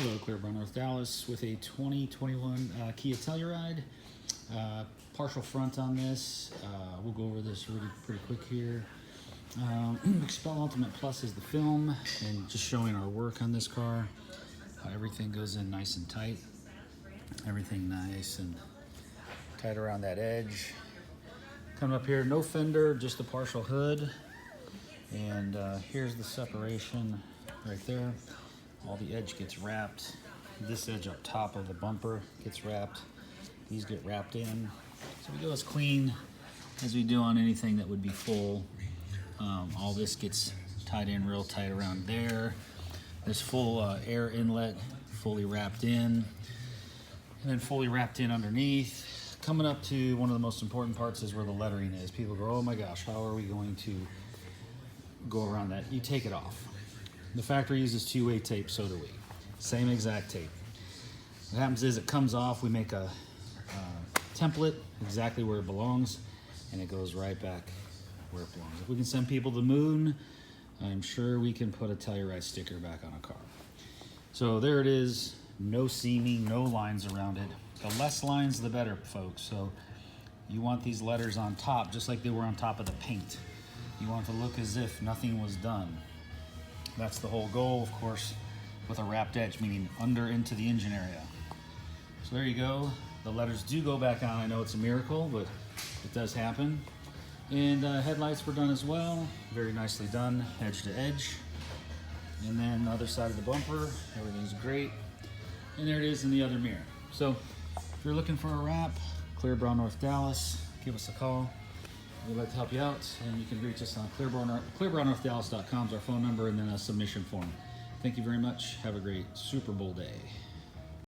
Hello, Clearbrown, North Dallas with a 2021 Kia Telluride. Partial front on this. We'll go over this really pretty quick here. XPEL Ultimate Plus is the film, and just showing our work on this car. How everything goes in nice and tight. Everything nice and tight around that edge. Coming up here, no fender, just a partial hood. And here's the separation right there. All the edge gets wrapped. This edge up top of the bumper gets wrapped. These get wrapped in. So we go as clean as we do on anything that would be full. All this gets tied in real tight around there. There's full air inlet, fully wrapped in. And then fully wrapped in underneath. Coming up to one of the most important parts is where the lettering is. People go, oh my gosh, how are we going to go around that? You take it off. The factory uses two-way tape, so do we. Same exact tape. What happens is it comes off, we make a template exactly where it belongs, and it goes right back where it belongs. If we can send people to the moon, I'm sure we can put a Telluride sticker back on a car. So there it is, no seaming, no lines around it. The less lines, the better, folks. So you want these letters on top, just like they were on top of the paint. You want it to look as if nothing was done. That's the whole goal, of course, with a wrapped edge, meaning under into the engine area. So there you go. The letters do go back on. I know it's a miracle, but it does happen. And headlights were done as well. Very nicely done, edge to edge. And then the other side of the bumper, everything's great. And there it is in the other mirror. So if you're looking for a wrap, Clearbrown, North Dallas, give us a call. We'd like to help you out, and you can reach us on clearbrownnorthdallas.com is our phone number, and then a submission form. Thank you very much. Have a great Super Bowl day.